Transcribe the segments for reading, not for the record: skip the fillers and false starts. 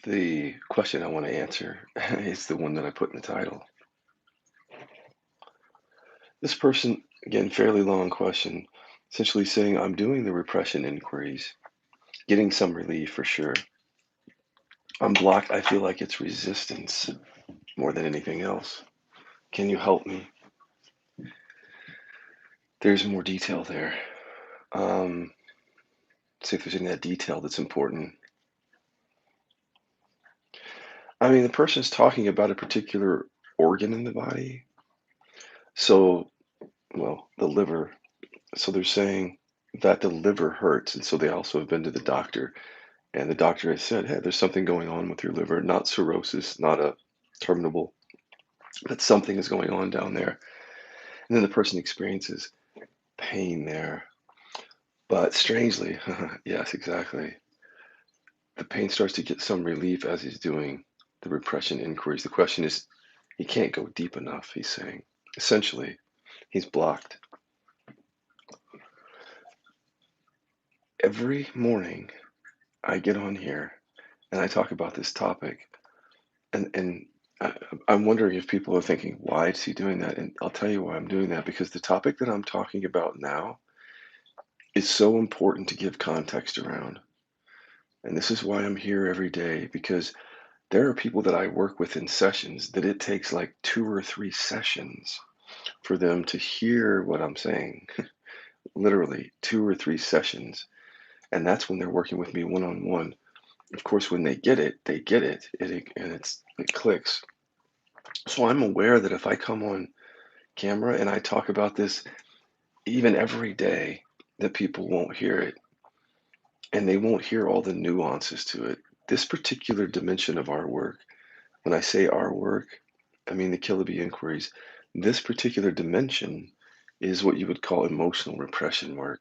The question I want to answer is the one that I put in the title. This person, again, fairly long question, essentially saying, I'm doing the repression inquiries, getting some relief for sure. I'm blocked. I feel like it's resistance more than anything else. Can you help me? There's more detail there. Um, See if there's any of that detail that's important. I mean, the person's talking about a particular organ in the body. So, well, the liver. So they're saying that the liver hurts. And so they also have been to the doctor. And the doctor has said, hey, there's something going on with your liver, not cirrhosis, not a terminable, but something is going on down there. And then the person experiences pain there. But strangely, yes, exactly. The pain starts to get some relief as he's doing the repression inquiries. The question is, he can't go deep enough, he's saying. Essentially, he's blocked. Every morning, I get on here and I talk about this topic, and I, I'm wondering if people are thinking, why is he doing that? And I'll tell you why I'm doing that, because the topic that I'm talking about now is so important to give context around. And this is why I'm here every day, because there are people that I work with in sessions that it takes like 2 or 3 sessions for them to hear what I'm saying. Literally 2 or 3 sessions. And that's when they're working with me one on one. Of course, when they get it, they get it, and it clicks. So I'm aware that if I come on camera and I talk about this even every day, that people won't hear it and they won't hear all the nuances to it. This particular dimension of our work, when I say our work, I mean the Killaby inquiries, this particular dimension is what you would call emotional repression work.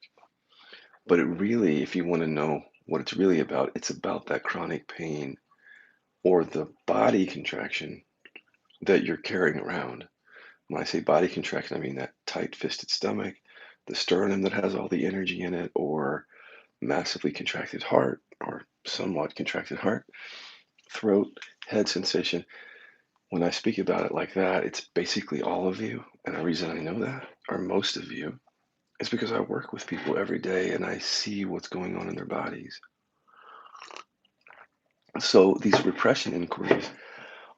But it really, if you want to know what it's really about, it's about that chronic pain or the body contraction that you're carrying around. When I say body contraction, I mean that tight fisted stomach, the sternum that has all the energy in it, or massively contracted heart, or somewhat contracted heart, throat, head sensation. When I speak about it like that, it's basically all of you. And the reason I know that, or most of you, is because I work with people every day and I see what's going on in their bodies. So these repression inquiries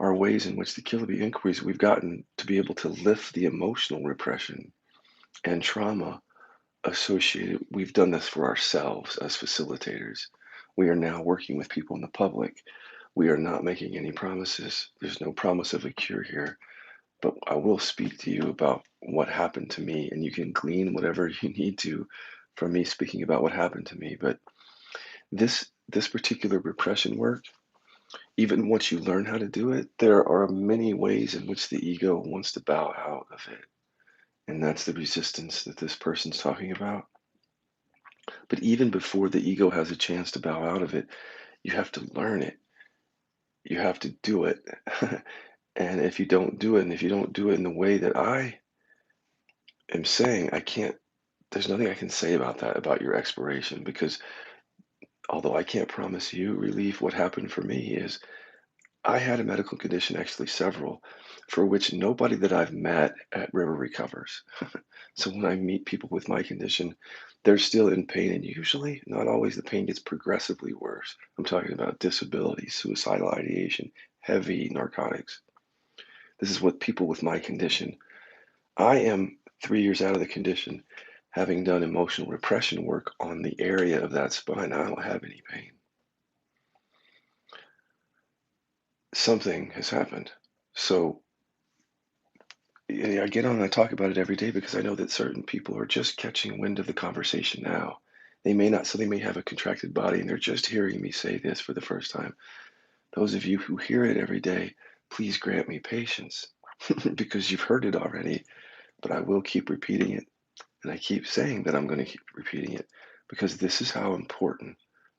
are ways in which the Killaby inquiries we've gotten to be able to lift the emotional repression and trauma associated. We've done this for ourselves as facilitators. We are now working with people in the public. We are not making any promises. There's no promise of a cure here, but I will speak to you about what happened to me, and you can glean whatever you need to from me speaking about what happened to me. But this particular repression work, even once you learn how to do it, there are many ways in which the ego wants to bow out of it. And that's the resistance that this person's talking about. But even before the ego has a chance to bow out of it, you have to learn it. You have to do it. And if you don't do it, and if you don't do it in the way that I am saying, I can't, there's nothing I can say about that, about your exploration, because although I can't promise you relief, what happened for me is I had a medical condition, actually several, for which nobody that I've met at River recovers. So when I meet people with my condition, they're still in pain, and usually, not always, the pain gets progressively worse. I'm talking about disability, suicidal ideation, heavy narcotics. This is what people with my condition. I am 3 years out of the condition, having done emotional repression work on the area of that spine. I don't have any pain. Something has happened. So I get on and I talk about it every day because I know that certain people are just catching wind of the conversation now. They may not, so they may have a contracted body and they're just hearing me say this for the first time. Those of you who hear it every day, please grant me patience because you've heard it already, but I will keep repeating it. And I keep saying that I'm going to keep repeating it because this is how important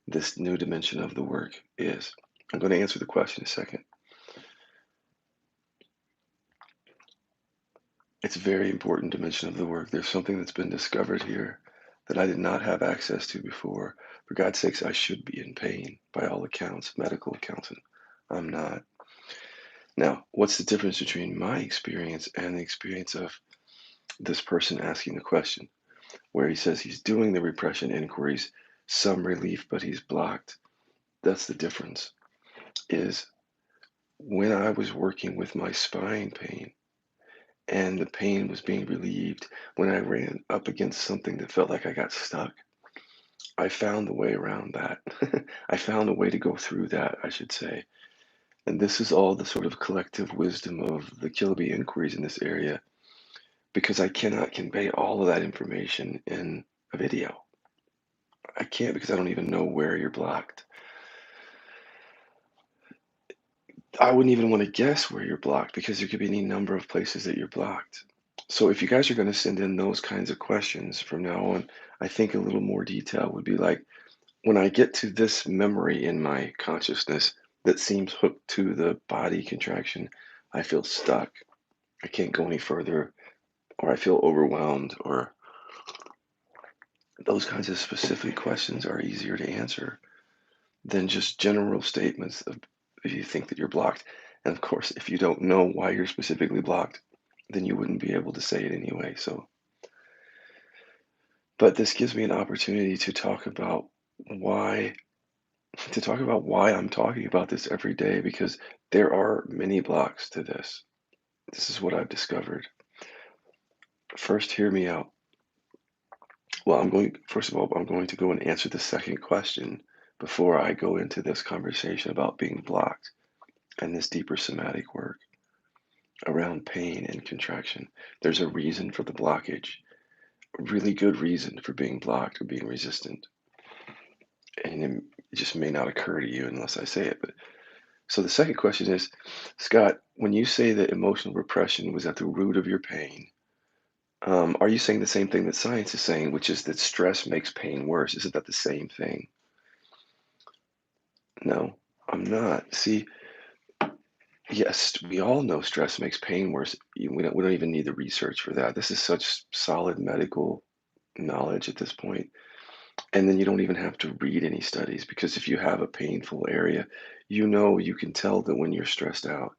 this new dimension of the work is. I'm going to answer the question in a second. It's a very important dimension of the work. There's something that's been discovered here that I did not have access to before. For God's sakes, I should be in pain by all accounts, medical accounts. I'm not. Now, what's the difference between my experience and the experience of this person asking the question, where he says he's doing the repression inquiries, some relief, but he's blocked? That's the difference. Is when I was working with my spine pain and the pain was being relieved, when I ran up against something that felt like I got stuck, I found the way around that. I found a way to go through that, I should say. And this is all the sort of collective wisdom of the Kilby inquiries in this area, because I cannot convey all of that information in a video. I can't because I don't even know where you're blocked. I wouldn't even want to guess where you're blocked because there could be any number of places that you're blocked. So if you guys are going to send in those kinds of questions from now on, I think a little more detail would be like, when I get to this memory in my consciousness that seems hooked to the body contraction, I feel stuck. I can't go any further, or I feel overwhelmed, or those kinds of specific questions are easier to answer than just general statements of if you think that you're blocked. And of course, if you don't know why you're specifically blocked, then you wouldn't be able to say it anyway. So, but this gives me an opportunity why to talk about why I'm talking about this every day, because there are many blocks to this. This is what I've discovered. First, hear me out. Well, first of all, I'm going to go and answer the second question before I go into this conversation about being blocked and this deeper somatic work around pain and contraction. There's a reason for the blockage, a really good reason for being blocked or being resistant. And it just may not occur to you unless I say it. But so the second question is, Scott, when you say that emotional repression was at the root of your pain, are you saying the same thing that science is saying, which is that stress makes pain worse? Isn't that the same thing? No, I'm not. See, yes, we all know stress makes pain worse. We don't even need the research for that. This is such solid medical knowledge at this point. And then you don't even have to read any studies, because if you have a painful area, you can tell that when you're stressed out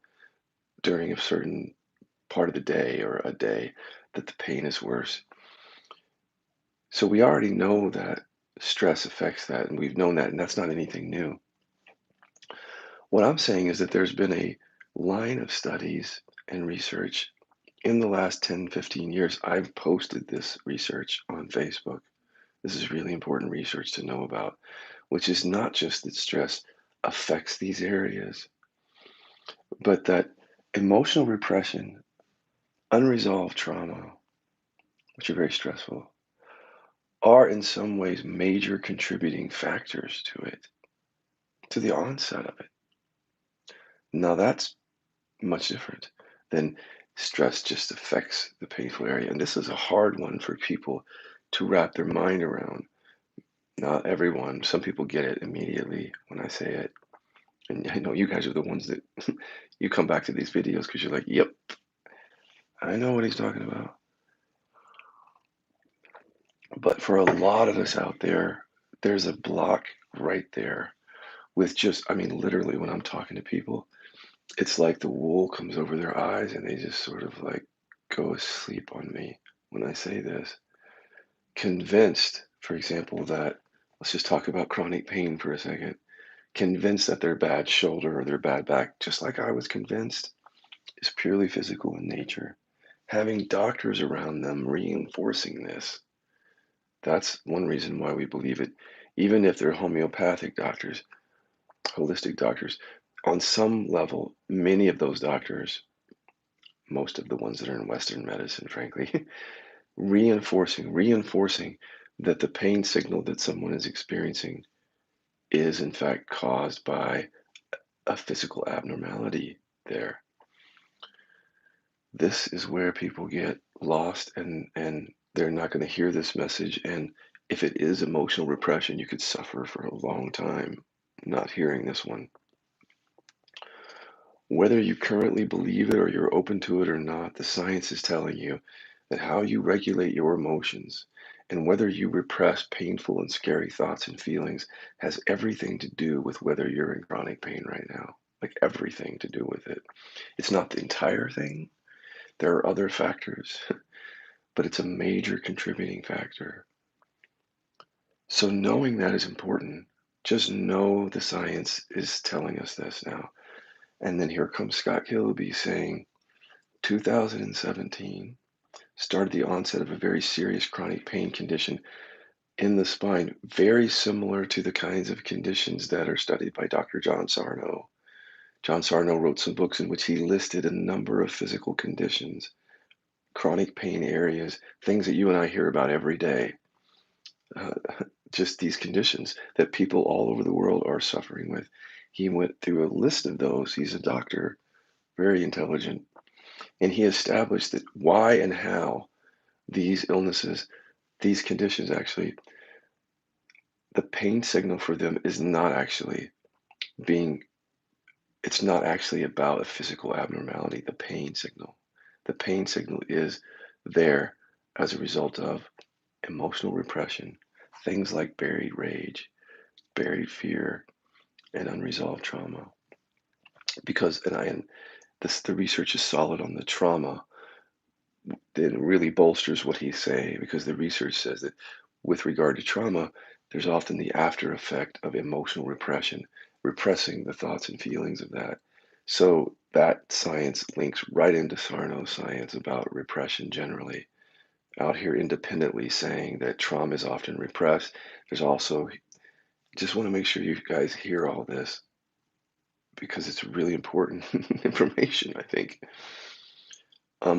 during a certain part of the day or a day, that the pain is worse. So we already know that stress affects that, and we've known that, and that's not anything new. What I'm saying is that there's been a line of studies and research in the last 10, 15 years. I've posted this research on Facebook. This is really important research to know about, which is not just that stress affects these areas, but that emotional repression, unresolved trauma, which are very stressful, are in some ways major contributing factors to it, to the onset of it. Now, that's much different than stress just affects the painful area. And this is a hard one for people to wrap their mind around. Not everyone, some people get it immediately when I say it. And I know you guys are the ones that you come back to these videos because you're like, yep, I know what he's talking about. But for a lot of us out there, there's a block right there with just, I mean, literally, when I'm talking to people, it's like the wool comes over their eyes and they just sort of like go asleep on me when I say this. Convinced, for example, that, let's just talk about chronic pain for a second, convinced that their bad shoulder or their bad back, just like I was convinced, is purely physical in nature. Having doctors around them reinforcing this, that's one reason why we believe it. Even if they're homeopathic doctors, holistic doctors, on some level, many of those doctors, most of the ones that are in Western medicine, frankly, reinforcing that the pain signal that someone is experiencing is in fact caused by a physical abnormality there. This is where people get lost, and they're not going to hear this message. And if it is emotional repression, you could suffer for a long time not hearing this one. Whether you currently believe it or you're open to it or not, the science is telling you that how you regulate your emotions and whether you repress painful and scary thoughts and feelings has everything to do with whether you're in chronic pain right now. like everything to do with it. It's not the entire thing. There are other factors, but it's a major contributing factor. So knowing that is important. Just know the science is telling us this now. And then here comes Scott Kiloby saying 2017 started the onset of a very serious chronic pain condition in the spine, very similar to the kinds of conditions that are studied by Dr. John Sarno. John Sarno wrote some books in which he listed a number of physical conditions, chronic pain areas, things that you and I hear about every day. Uh, just these conditions that people all over the world are suffering with. He went through a list of those. He's a doctor, very intelligent, and he established that why and how these illnesses, these conditions actually, the pain signal for them is not actually being, it's not actually about a physical abnormality, the pain signal. The pain signal is there as a result of emotional repression, things like buried rage, buried fear, and unresolved trauma. Because, and this, the research is solid on the trauma, then really bolsters what he's saying because the research says that with regard to trauma, there's often the after effect of emotional repression, repressing the thoughts and feelings of that. So that science links right into Sarno's science about repression generally. Out here independently saying that trauma is often repressed. There's also, just want to make sure you guys hear all this because it's really important information, I think,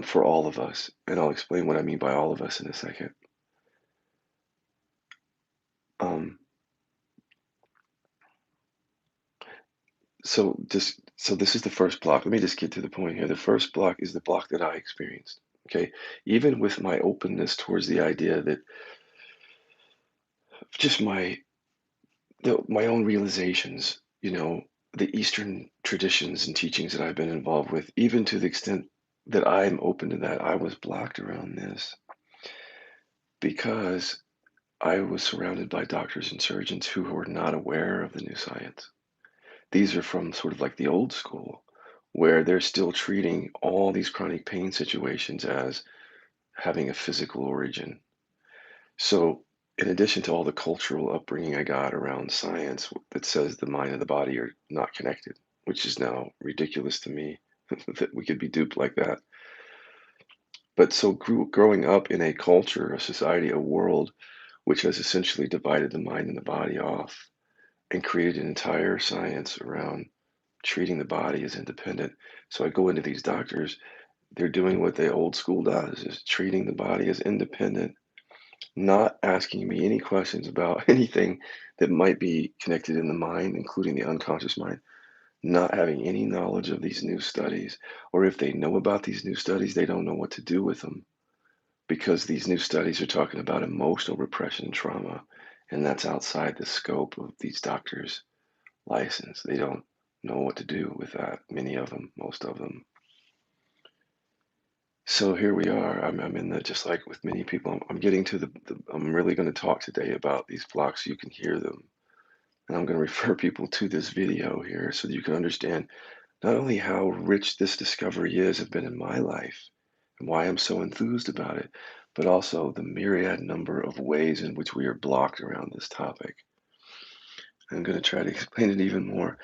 for all of us. And I'll explain what I mean by all of us in a second. Um, so this is the first block. Let me just get to the point here. The first block is the block that I experienced. Okay, even with my openness towards the idea that just my own realizations, the Eastern traditions and teachings that I've been involved with, even to the extent that I'm open to that, I was blocked around this because I was surrounded by doctors and surgeons who were not aware of the new science. These are from sort of like the old school, where they're still treating all these chronic pain situations as having a physical origin. So, in addition to all the cultural upbringing I got around science that says the mind and the body are not connected, which is now ridiculous to me that we could be duped like that. But so growing up in a culture, a society, a world which has essentially divided the mind and the body off and created an entire science around treating the body as independent. So I go into these doctors, they're doing what the old school does, is treating the body as independent, not asking me any questions about anything that might be connected in the mind, including the unconscious mind, not having any knowledge of these new studies. Or if they know about these new studies, they don't know what to do with them because these new studies are talking about emotional repression and trauma, and that's outside the scope of these doctors' license. They don't know what to do with that, many of them, most of them. So here we are. I'm in the, just like with many people, I'm getting to I'm really going to talk today about these blocks so you can hear them. And I'm going to refer people to this video here so that you can understand not only how rich this discovery is have been in my life and why I'm so enthused about it, but also the myriad number of ways in which we are blocked around this topic. I'm going to try to explain it even more.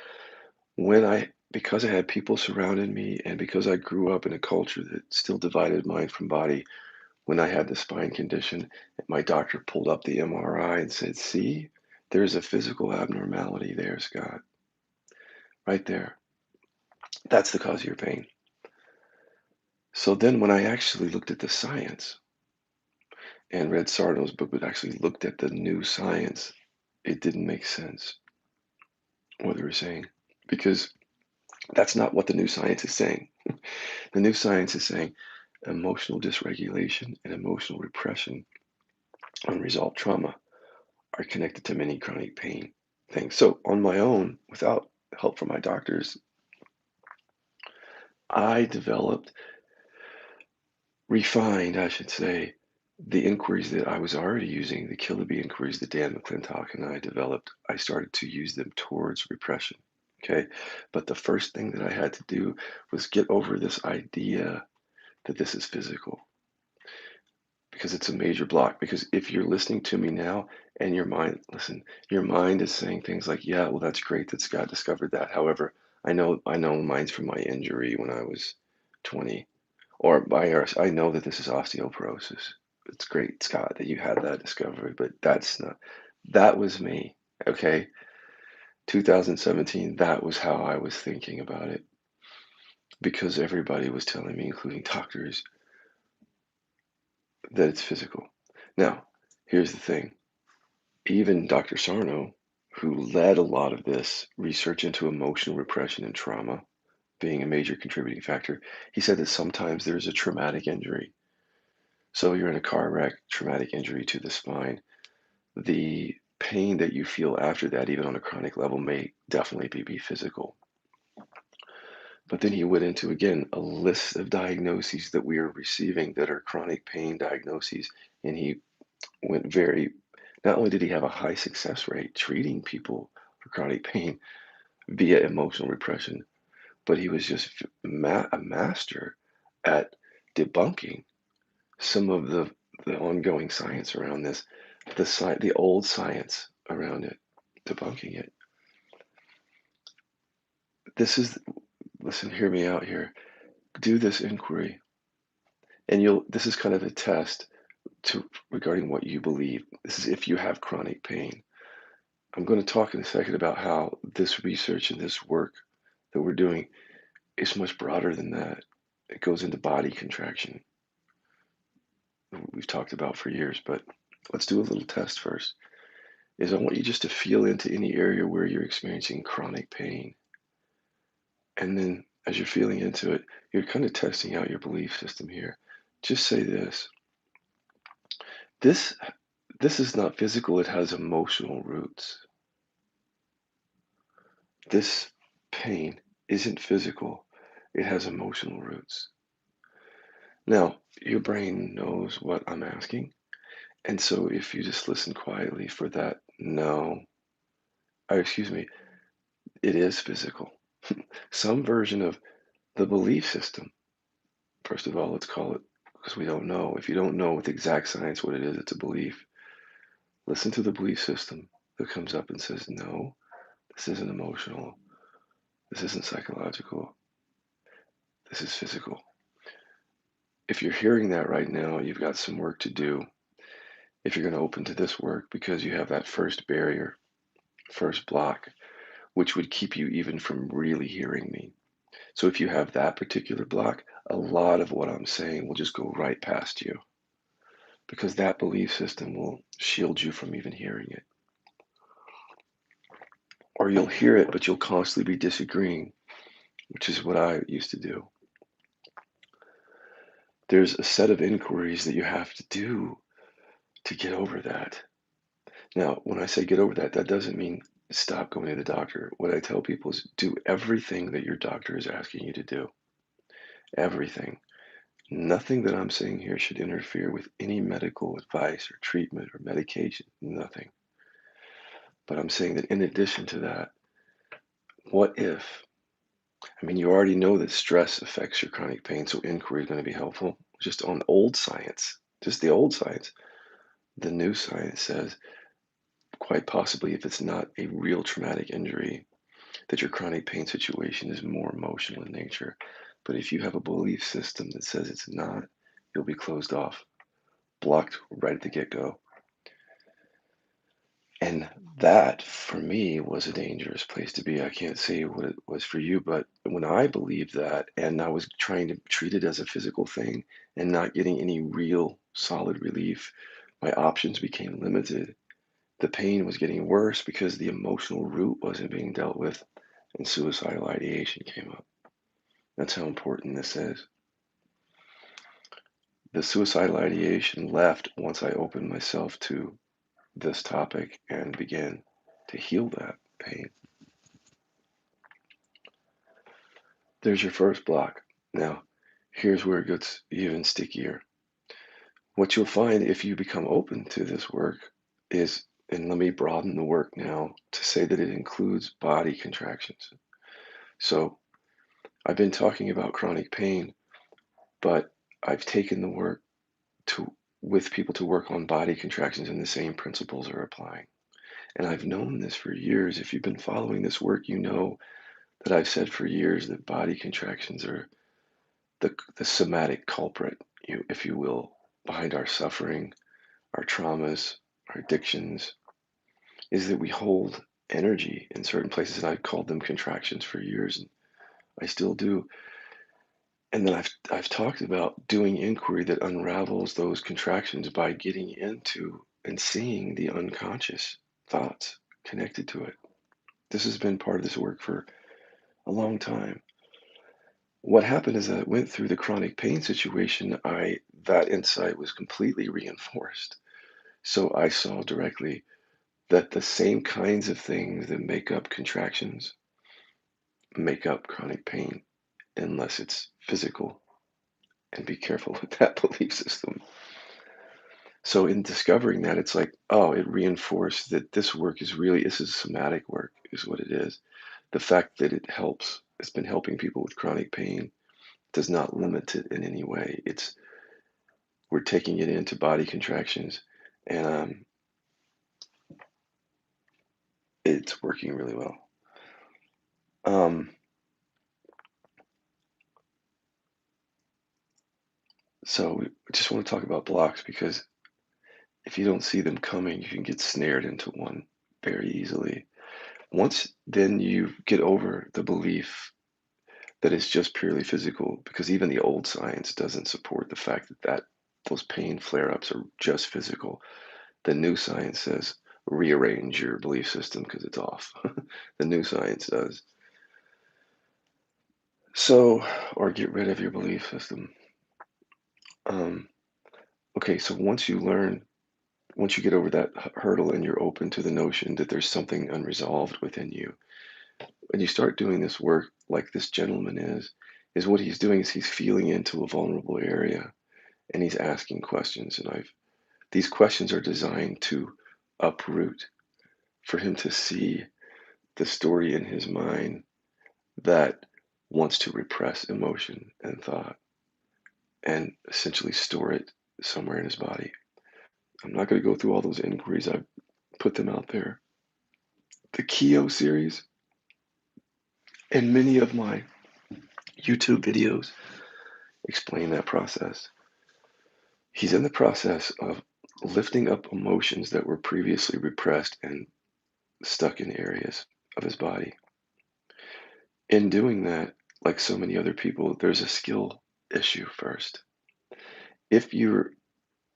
Because I had people surrounding me and because I grew up in a culture that still divided mind from body, when I had the spine condition, my doctor pulled up the MRI and said, "See, there's a physical abnormality there, Scott, right there. That's the cause of your pain." So then when I actually looked at the science and read Sarno's book, but actually looked at the new science, it didn't make sense what they were saying because that's not what the new science is saying. The new science is saying emotional dysregulation and emotional repression, unresolved trauma are connected to many chronic pain things. So on my own, without help from my doctors, I developed, refined, I should say, the inquiries that I was already using, the Kiloby inquiries that Dan McClintock and I developed. I started to use them towards repression. Okay. But the first thing that I had to do was get over this idea that this is physical because it's a major block. Because if you're listening to me now and your mind, listen, your mind is saying things like, yeah, well, that's great that Scott discovered that. However, I know mine's from my injury when I was 20, or I know that this is osteoporosis. It's great, Scott, that you had that discovery, but that was me. Okay. 2017, that was how I was thinking about it because everybody was telling me, including doctors, that it's physical. Now, here's the thing. Even Dr. Sarno, who led a lot of this research into emotional repression and trauma being a major contributing factor, he said that sometimes there's a traumatic injury. So you're in a car wreck, traumatic injury to the spine. The pain that you feel after that, even on a chronic level, may definitely be physical. But then he went into, again, a list of diagnoses that we are receiving that are chronic pain diagnoses. And he went very, not only did he have a high success rate treating people for chronic pain via emotional repression, but he was just a master at debunking some of the ongoing science around this, the old science around it, debunking it. This is, listen, hear me out here. Do this inquiry, and this is kind of a test to regarding what you believe. This is if you have chronic pain. I'm going to talk in a second about how this research and this work that we're doing is much broader than that. It goes into body contraction, we've talked about for years, but let's do a little test first. Is I want you just to feel into any area where you're experiencing chronic pain. And then as you're feeling into it, you're kind of testing out your belief system here. Just say this. This this is not physical, it has emotional roots. This pain isn't physical, it has emotional roots. Now, your brain knows what I'm asking. And so if you just listen quietly for that, no, or excuse me, it is physical. Some version of the belief system. First of all, let's call it, because we don't know. If you don't know with exact science what it is, it's a belief. Listen to the belief system that comes up and says, no, this isn't emotional. This isn't psychological. This is physical. If you're hearing that right now, you've got some work to do if you're going to open to this work because you have that first barrier, first block, which would keep you even from really hearing me. So if you have that particular block, a lot of what I'm saying will just go right past you because that belief system will shield you from even hearing it. Or you'll hear it, but you'll constantly be disagreeing, which is what I used to do. There's a set of inquiries that you have to do to get over that. Now, when I say get over that, that doesn't mean stop going to the doctor. What I tell people is do everything that your doctor is asking you to do. Everything. Nothing that I'm saying here should interfere with any medical advice or treatment or medication. Nothing. But I'm saying that in addition to that, what if? I mean, you already know that stress affects your chronic pain, so inquiry is going to be helpful. Just on old science, just the old science. The new science says, quite possibly, if it's not a real traumatic injury, that your chronic pain situation is more emotional in nature. But if you have a belief system that says it's not, you'll be closed off, blocked right at the get go. And that, for me, was a dangerous place to be. I can't say what it was for you, but when I believed that and I was trying to treat it as a physical thing and not getting any real solid relief, my options became limited. The pain was getting worse because the emotional root wasn't being dealt with, and suicidal ideation came up. That's how important this is. The suicidal ideation left once I opened myself to this topic and began to heal that pain. There's your first block. Now, here's where it gets even stickier. What you'll find if you become open to this work is, and let me broaden the work now to say that it includes body contractions. So I've been talking about chronic pain, but I've taken the work to with people to work on body contractions, and the same principles are applying. And I've known this for years. If you've been following this work, you know that I've said for years that body contractions are the somatic culprit, if you will, behind our suffering, our traumas, our addictions, is that we hold energy in certain places. And I've called them contractions for years, and I still do. And then I've talked about doing inquiry that unravels those contractions by getting into and seeing the unconscious thoughts connected to it. This has been part of this work for a long time. What happened is that I went through the chronic pain situation, I that insight was completely reinforced. So I saw directly that the same kinds of things that make up contractions make up chronic pain, unless it's physical. And be careful with that belief system. So in discovering that, it's like, oh, it reinforced that this is somatic work, is what it is. The fact that it's been helping people with chronic pain does not limit it in any way. We're taking it into body contractions, and it's working really well. Um, so we just want to talk about blocks because if you don't see them coming, you can get snared into one very easily. Once then you get over the belief that it's just purely physical, because even the old science doesn't support the fact that those pain flare-ups are just physical. The new science says rearrange your belief system because it's off. The new science does. So, or get rid of your belief system. Um, okay, so once you get over that hurdle and you're open to the notion that there's something unresolved within you, and you start doing this work like this gentleman is what he's doing is he's feeling into a vulnerable area and he's asking questions. And these questions are designed to uproot, for him to see the story in his mind that wants to repress emotion and thought and essentially store it somewhere in his body. I'm not going to go through all those inquiries. I've put them out there. The Keo series and many of my YouTube videos explain that process. He's in the process of lifting up emotions that were previously repressed and stuck in areas of his body. In doing that, like so many other people, there's a skill issue first. If you're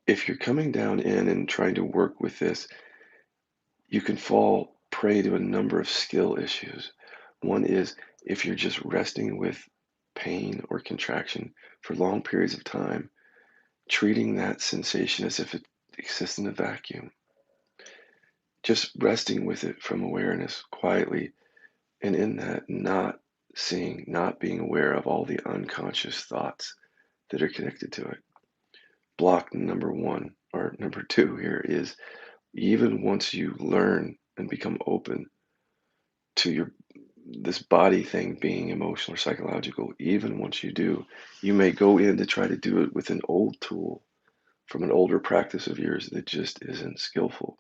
if you're coming down in and trying to work with this, you can fall prey to a number of skill issues. One is if you're just resting with pain or contraction for long periods of time, treating that sensation as if it exists in a vacuum, just resting with it from awareness quietly, and in that, not seeing, not being aware of all the unconscious thoughts that are connected to it. Block number one or number two here is even once you learn and become open to your this body thing being emotional or psychological, even once you do, you may go in to try to do it with an old tool from an older practice of yours that just isn't skillful.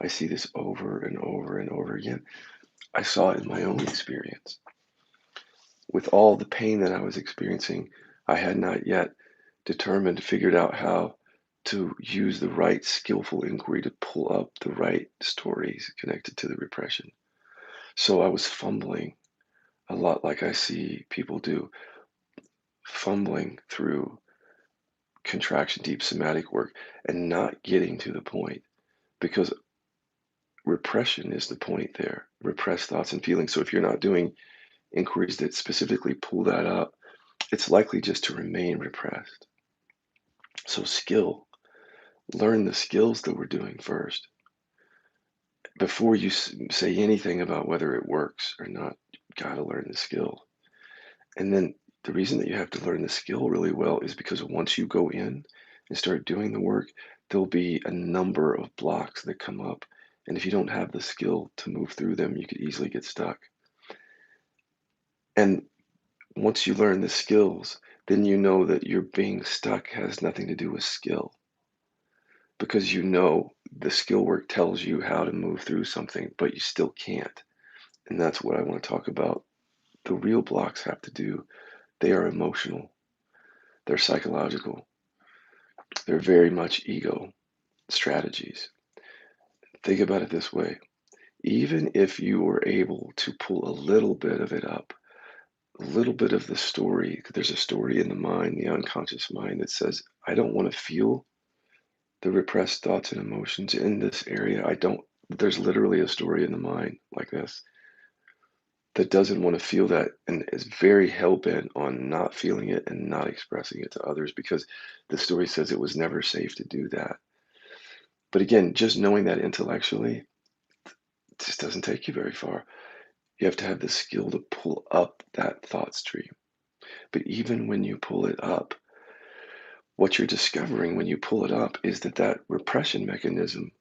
I see this over and over and over again. I saw it in my own experience. With all the pain that I was experiencing, I had not yet figured out how to use the right skillful inquiry to pull up the right stories connected to the repression. So I was fumbling a lot like I see people do, fumbling through contraction, deep somatic work, and not getting to the point because repression is the point there, repressed thoughts and feelings. So if you're not doing inquiries that specifically pull that up, it's likely just to remain repressed. So learn the skills that we're doing first before you say anything about whether it works or not. You gotta learn the skill. And then the reason that you have to learn the skill really well is because once you go in and start doing the work, there'll be a number of blocks that come up. And if you don't have the skill to move through them, you could easily get stuck. And once you learn the skills, then you know that your being stuck has nothing to do with skill because you know the skill work tells you how to move through something, but you still can't. And that's what I want to talk about. The real blocks have to do, they are emotional, they're psychological, they're very much ego strategies. Think about it this way. Even if you were able to pull a little bit of it up, a little bit of the story, there's a story in the mind, the unconscious mind that says, I don't want to feel the repressed thoughts and emotions in this area. I don't, there's literally a story in the mind like this that doesn't want to feel that and is very hell bent on not feeling it and not expressing it to others because the story says it was never safe to do that. But again, just knowing that intellectually just doesn't take you very far. You have to have the skill to pull up that thought stream. But even when you pull it up, what you're discovering when you pull it up is that that repression mechanism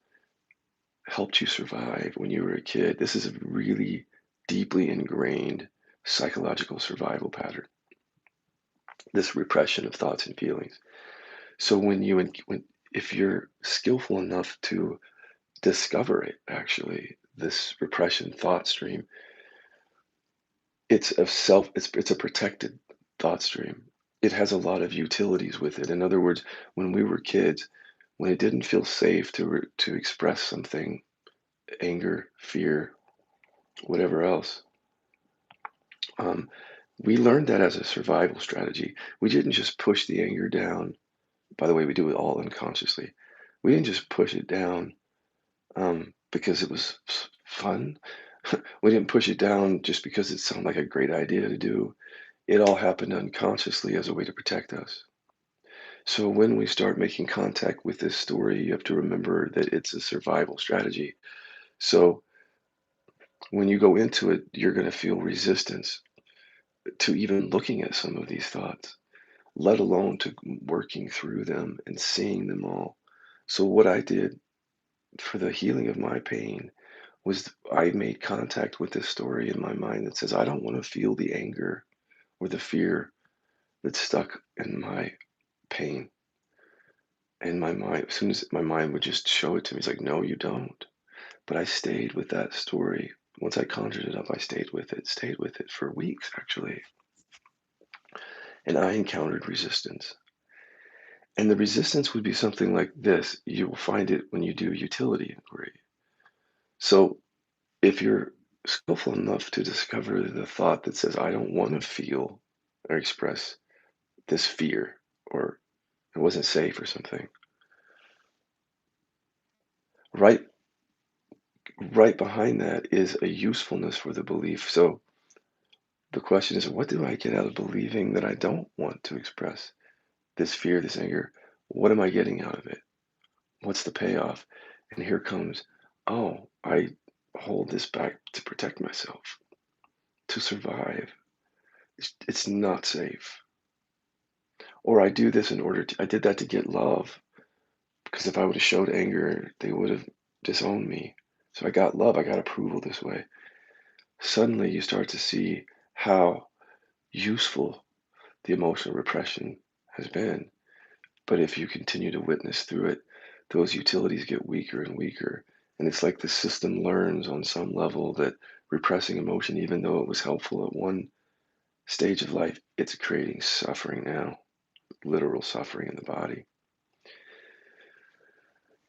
helped you survive when you were a kid. This is a really deeply ingrained psychological survival pattern, this repression of thoughts and feelings. So if you're skillful enough to discover it, actually, this repression thought stream, it's a protected thought stream. It has a lot of utilities with it. In other words, when we were kids, when it didn't feel safe to express something, anger, fear, whatever else, um, we learned that as a survival strategy. We didn't just push the anger down. By the way, we do it all unconsciously. We didn't just push it down because it was fun. We didn't push it down just because it sounded like a great idea to do. It all happened unconsciously as a way to protect us. So when we start making contact with this story, you have to remember that it's a survival strategy. So when you go into it, you're going to feel resistance to even looking at some of these thoughts, let alone to working through them and seeing them all. So what I did for the healing of my pain was I made contact with this story in my mind that says, I don't want to feel the anger or the fear that's stuck in my pain. And my mind, as soon as my mind would just show it to me, it's like, no, you don't. But I stayed with that story. Once I conjured it up, I stayed with it for weeks, actually. And I encountered resistance. And the resistance would be something like this. You will find it when you do utility inquiry. So if you're skillful enough to discover the thought that says, I don't want to feel or express this fear, or it wasn't safe or something, right right behind that is a usefulness for the belief. So the question is, what do I get out of believing that I don't want to express this fear, this anger? What am I getting out of it? What's the payoff? And here comes, oh, I hold this back to protect myself, to survive. It's not safe. Or I do this in order to, I did that to get love. Because if I would have showed anger, they would have disowned me. So I got love, I got approval this way. Suddenly you start to see how useful the emotional repression has been. But if you continue to witness through it, those utilities get weaker and weaker. And it's like the system learns on some level that repressing emotion, even though it was helpful at one stage of life, it's creating suffering now, literal suffering in the body.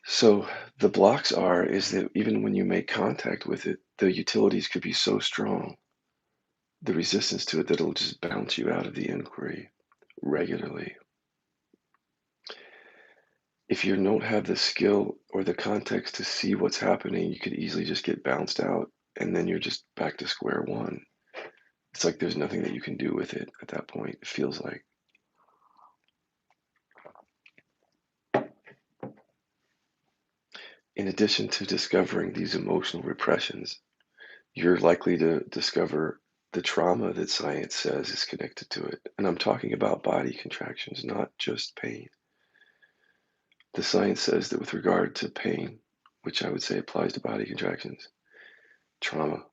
So the blocks are is that even when you make contact with it, the utilities could be so strong, the resistance to it, that it'll just bounce you out of the inquiry regularly. If you don't have the skill or the context to see what's happening, you could easily just get bounced out and then you're just back to square one. It's like there's nothing that you can do with it at that point, it feels like. In addition to discovering these emotional repressions, you're likely to discover the trauma that science says is connected to it. And I'm talking about body contractions, not just pain. The science says that with regard to pain, which I would say applies to body contractions, trauma,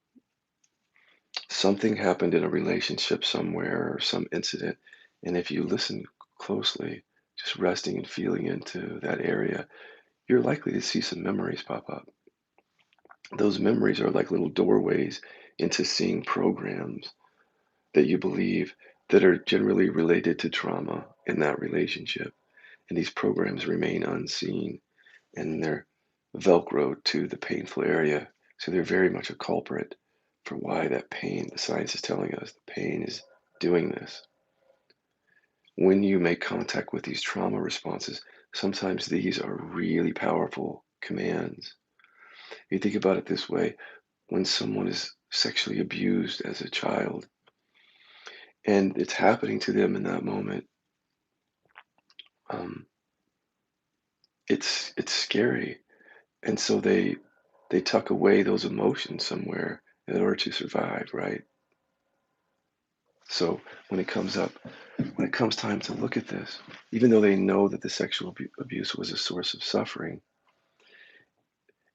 Something happened in a relationship somewhere or some incident, and if you listen closely, just resting and feeling into that area, you're likely to see some memories pop up. Those memories are like little doorways into seeing programs that you believe that are generally related to trauma in that relationship. And these programs remain unseen and they're velcroed to the painful area. So they're very much a culprit for why that pain, the science is telling us, the pain is doing this. When you make contact with these trauma responses, sometimes these are really powerful commands. You think about it this way: when someone is sexually abused as a child and it's happening to them in that moment, um, it's scary, and so they tuck away those emotions somewhere in order to survive, right? So when it comes up, when it comes time to look at this, even though they know that the sexual abuse was a source of suffering,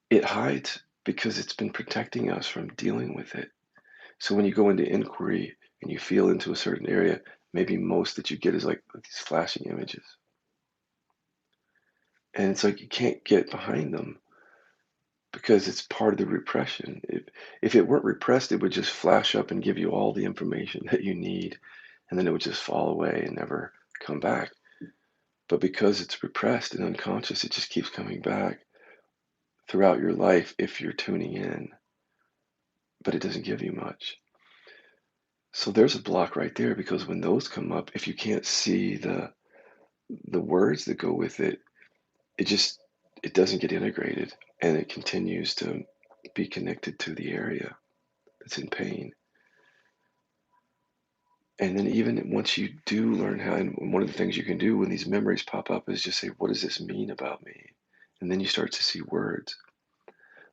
it hides because it's been protecting us from dealing with it. So when you go into inquiry and you feel into a certain area, maybe most that you get is like these flashing images. And it's like you can't get behind them because it's part of the repression. If it weren't repressed, it would just flash up and give you all the information that you need, and then it would just fall away and never come back. But because it's repressed and unconscious, it just keeps coming back throughout your life if you're tuning in, but it doesn't give you much. So there's a block right there because when those come up, if you can't see the words that go with it, it just it doesn't get integrated and it continues to be connected to the area that's in pain. And then even once you do learn how, and one of the things you can do when these memories pop up is just say, what does this mean about me? And then you start to see words.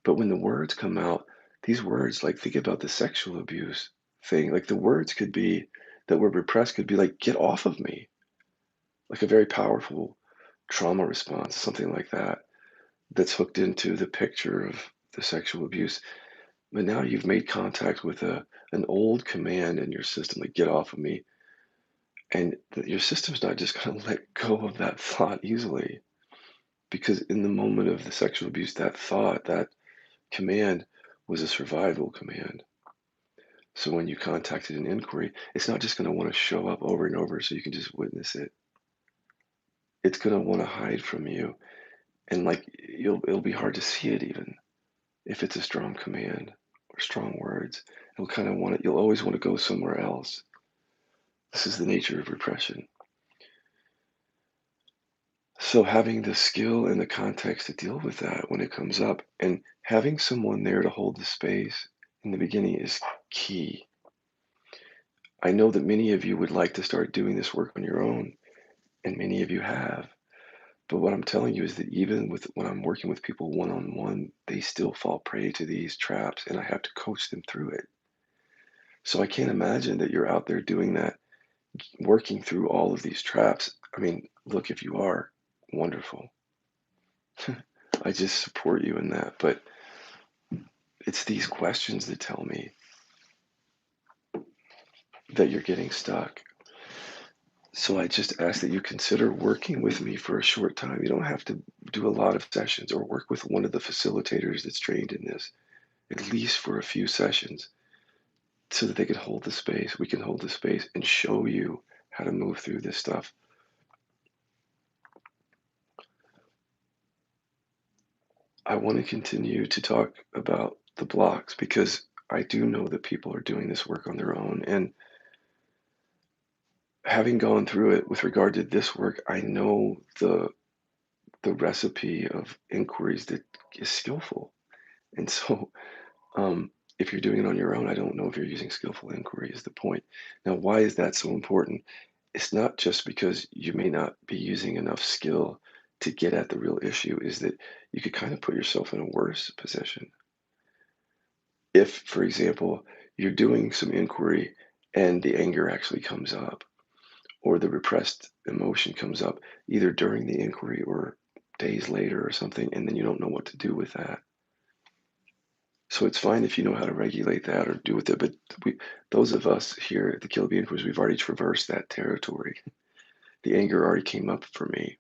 But when the words come out, these words, like think about the sexual abuse thing, like the words could be that were repressed could be like, get off of me, like a very powerful trauma response, something like that, that's hooked into the picture of the sexual abuse. But now you've made contact with an old command in your system, like get off of me. And your system's not just going to let go of that thought easily because in the moment of the sexual abuse, that thought, that command was a survival command. So when you contacted an inquiry, it's not just going to want to show up over and over so you can just witness it. It's going to want to hide from you, and like it'll be hard to see it even if it's a strong command or strong words. It'll kind of want it. You'll always want to go somewhere else. This is the nature of repression. So having the skill and the context to deal with that when it comes up and having someone there to hold the space in the beginning is key. I know that many of you would like to start doing this work on your own, and many of you have. But what I'm telling you is that even with when I'm working with people one on one, they still fall prey to these traps, and I have to coach them through it. So I can't imagine that you're out there doing that, working through all of these traps. I mean, look, if you are, wonderful. I just support you in that. But it's these questions that tell me that you're getting stuck. So I just ask that you consider working with me for a short time. You don't have to do a lot of sessions or work with one of the facilitators that's trained in this, at least for a few sessions, so that they can hold the space. We can hold the space and show you how to move through this stuff. I want to continue to talk about the blocks because I do know that people are doing this work on their own. And having gone through it with regard to this work, I know the recipe of inquiries that is skillful. And so, if you're doing it on your own, I don't know if you're using skillful inquiry is the point. Now, why is that so important? It's not just because you may not be using enough skill to get at the real issue, is that you could kind of put yourself in a worse position. If, for example, you're doing some inquiry and the anger actually comes up, or the repressed emotion comes up either during the inquiry or days later or something, and then you don't know what to do with that. So it's fine if you know how to regulate that or do with it, but we, those of us here at the Kill Being Course, we've already traversed that territory. The anger already came up for me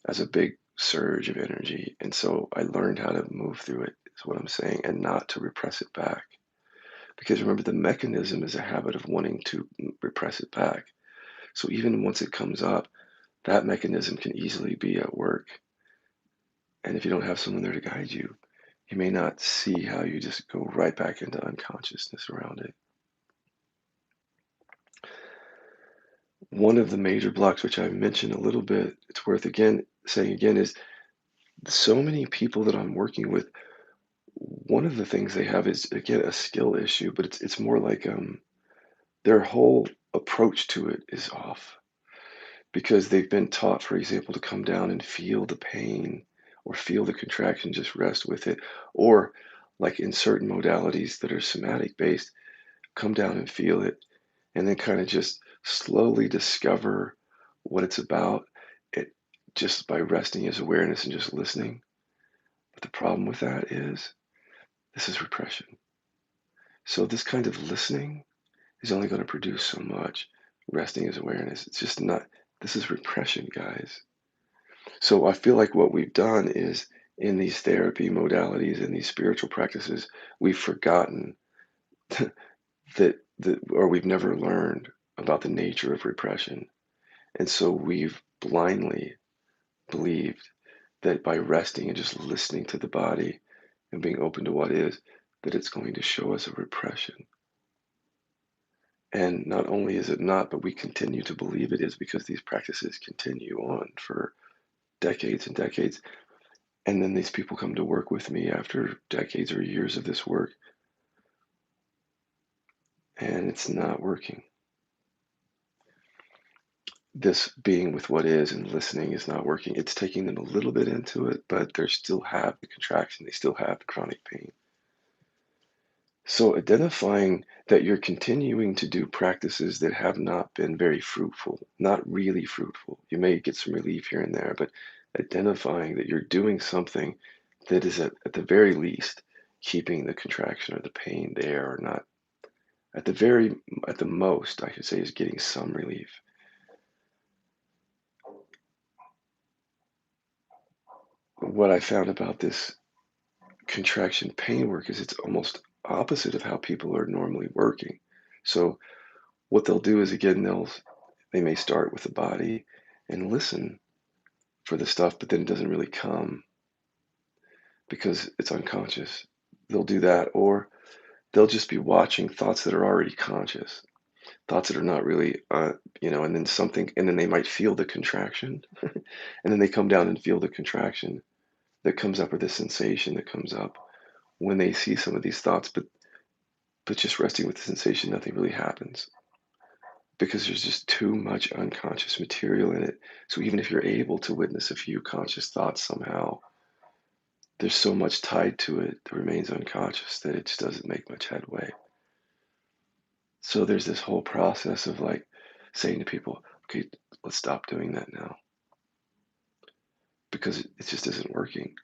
as a big surge of energy, and so I learned how to move through it, is what I'm saying, and not to repress it back. Because remember, the mechanism is a habit of wanting to repress it back. So even once it comes up, that mechanism can easily be at work. And if you don't have someone there to guide you, you may not see how you just go right back into unconsciousness around it. One of the major blocks, which I mentioned a little bit, it's worth again saying again, is so many people that I'm working with, one of the things they have is again a skill issue, but it's more like their whole approach to it is off because they've been taught, for example, to come down and feel the pain or feel the contraction, just rest with it, or like in certain modalities that are somatic based, come down and feel it and then kind of just slowly discover what it's about it just by resting his awareness and just listening. But the problem with that is this is repression. So this kind of listening is only going to produce so much. Resting his awareness. It's just not, this is repression, guys. So I feel like what we've done is in these therapy modalities and these spiritual practices, we've forgotten that or we've never learned about the nature of repression. And so we've blindly believed that by resting and just listening to the body and being open to what is, that it's going to show us a repression. And not only is it not, but we continue to believe it is because these practices continue on for decades and decades. And then these people come to work with me after decades or years of this work, and it's not working. This being with what is and listening is not working. It's taking them a little bit into it, but they still have the contraction, they still have the chronic pain. So identifying that you're continuing to do practices that have not been very fruitful, not really fruitful. You may get some relief here and there, but identifying that you're doing something that is at the very least keeping the contraction or the pain there or not at the very at the most I could say is getting some relief. What I found about this contraction pain work is it's almost opposite of how people are normally working. So what they'll do is again they may start with the body and listen for the stuff, but then it doesn't really come because it's unconscious. They'll do that, or they'll just be watching thoughts that are already conscious, thoughts that are not really, and then something, and then they might feel the contraction, and then they come down and feel the contraction that comes up or the sensation that comes up when they see some of these thoughts, but just resting with the sensation, nothing really happens because there's just too much unconscious material in it. So even if you're able to witness a few conscious thoughts somehow, there's so much tied to it that remains unconscious that it just doesn't make much headway. So there's this whole process of like saying to people, okay, let's stop doing that now because it just isn't working.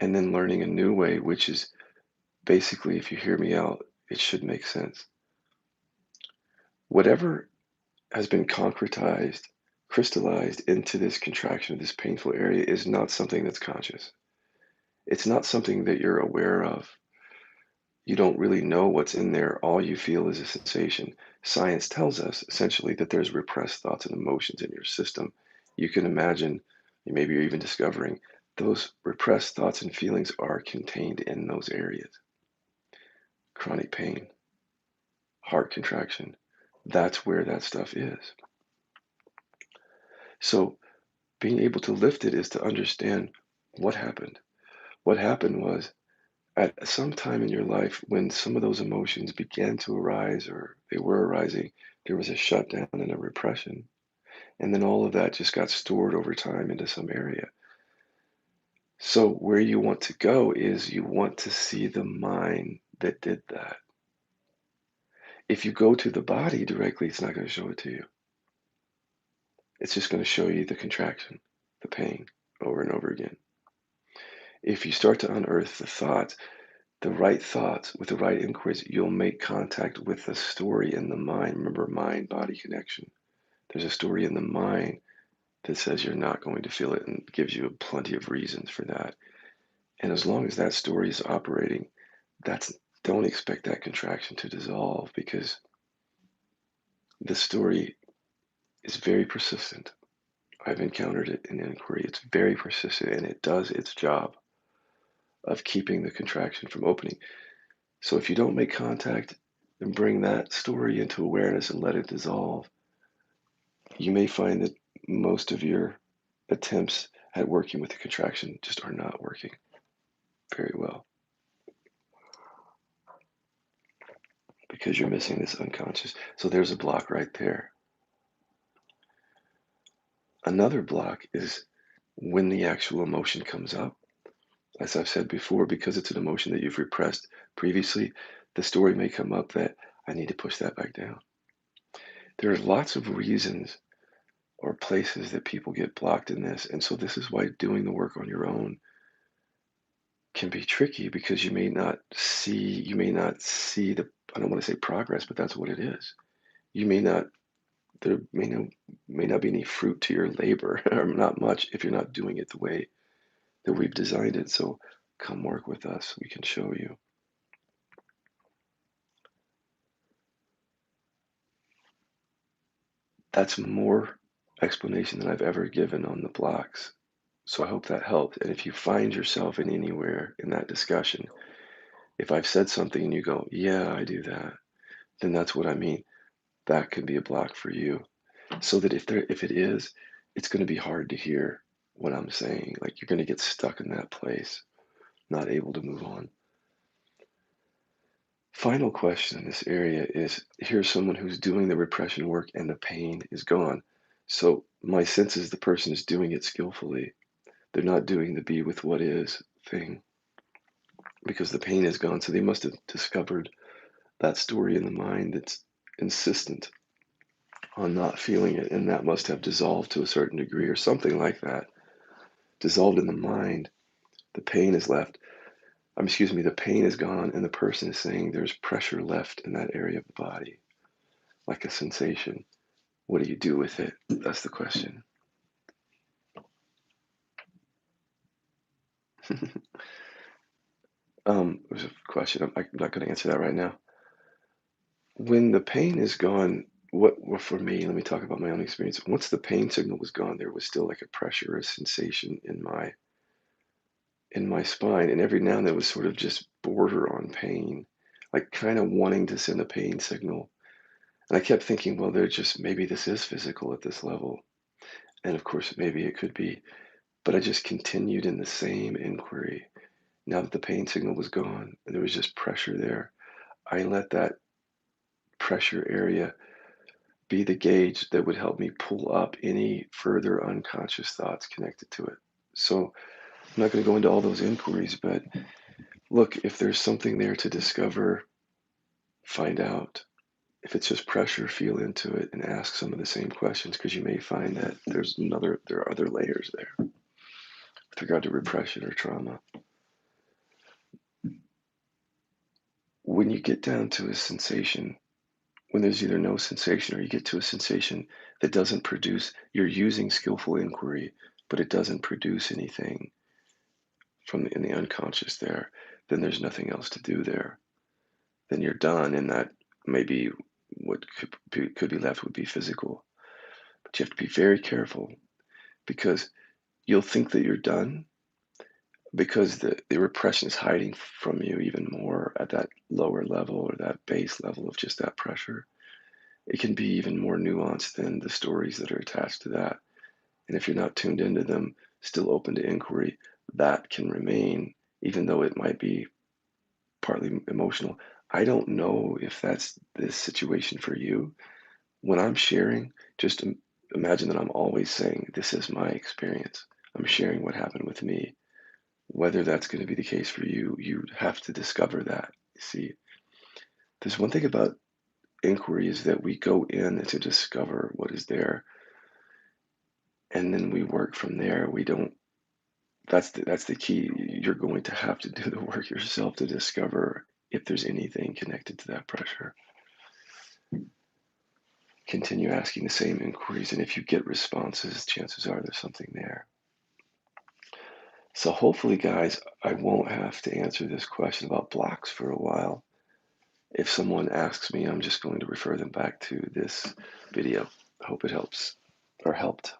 And then learning a new way, which is basically, if you hear me out, it should make sense. Whatever has been concretized, crystallized into this contraction of this painful area is not something that's conscious. It's not something that you're aware of. You don't really know what's in there. All you feel is a sensation. Science tells us essentially that there's repressed thoughts and emotions in your system. You can imagine, maybe you're even discovering those repressed thoughts and feelings are contained in those areas. Chronic pain, heart contraction, that's where that stuff is. So being able to lift it is to understand what happened. What happened was at some time in your life when some of those emotions began to arise or they were arising, there was a shutdown and a repression. And then all of that just got stored over time into some area. So where you want to go is you want to see the mind that did that. If you go to the body directly, it's not going to show it to you. It's just going to show you the contraction, the pain over and over again. If you start to unearth the thoughts, The right thoughts with the right inquiries, you'll make contact with the story in the mind. Remember, mind body connection. There's a story in the mind that says you're not going to feel it and gives you plenty of reasons for that. And as long as that story is operating, that's don't expect that contraction to dissolve because the story is very persistent. I've encountered it in inquiry. It's very persistent and it does its job of keeping the contraction from opening. So if you don't make contact and bring that story into awareness and let it dissolve, you may find that most of your attempts at working with the contraction just are not working very well because you're missing this unconscious. So there's a block right there. Another block is when the actual emotion comes up. As I've said before, because it's an emotion that you've repressed previously, the story may come up that I need to push that back down. There are lots of reasons or places that people get blocked in this. And so this is why doing the work on your own can be tricky because you may not see the, I don't want to say progress, but that's what it is. You may not there may not be any fruit to your labor or not much if you're not doing it the way that we've designed it. So come work with us. We can show you. That's more explanation than I've ever given on the blocks. So I hope that helped. And if you find yourself in anywhere in that discussion, if I've said something and you go, yeah, I do that, then that's what I mean. That could be a block for you. So that if it is, it's going to be hard to hear what I'm saying. Like you're going to get stuck in that place, not able to move on. Final question in this area is here's someone who's doing the repression work and the pain is gone. So my sense is the person is doing it skillfully. They're not doing the be with what is thing because the pain is gone. So they must have discovered that story in the mind that's insistent on not feeling it. And that must have dissolved to a certain degree or something like that. Dissolved in the mind. The pain is left. Excuse me, the pain is gone. And the person is saying there's pressure left in that area of the body, like a sensation. What do you do with it? That's the question. There's a question. I'm not going to answer that right now. When the pain is gone, well, for me, let me talk about my own experience. Once the pain signal was gone, there was still like a pressure, a sensation in my spine, and every now and then it was sort of just border on pain, like kind of wanting to send a pain signal. And I kept thinking, well, they're just maybe this is physical at this level, and of course maybe it could be, but I just continued in the same inquiry. Now that the pain signal was gone and there was just pressure there, I let that pressure area be the gauge that would help me pull up any further unconscious thoughts connected to it. So I'm not going to go into all those inquiries, but look, if there's something there to discover, find out. If it's just pressure, feel into it and ask some of the same questions because you may find that there are other layers there with regard to repression or trauma. When you get down to a sensation, when there's either no sensation or you get to a sensation that doesn't produce, you're using skillful inquiry, but it doesn't produce anything in the unconscious there, then there's nothing else to do there. Then you're done, and that maybe what could be left would be physical. But you have to be very careful because you'll think that you're done because the repression is hiding from you even more at that lower level or that base level of just that pressure. It can be even more nuanced than the stories that are attached to that. And if you're not tuned into them, still open to inquiry, that can remain, even though it might be partly emotional. I don't know if that's the situation for you. When I'm sharing, just imagine that I'm always saying, this is my experience. I'm sharing what happened with me. Whether that's going to be the case for you, you have to discover that. See, there's one thing about inquiry is that we go in to discover what is there, and then we work from there. We don't that's the key. You're going to have to do the work yourself to discover if there's anything connected to that pressure. Continue asking the same inquiries, and if you get responses, chances are there's something there. So hopefully, guys, I won't have to answer this question about blocks for a while. If someone asks me, I'm just going to refer them back to this video. I hope it helps or helped.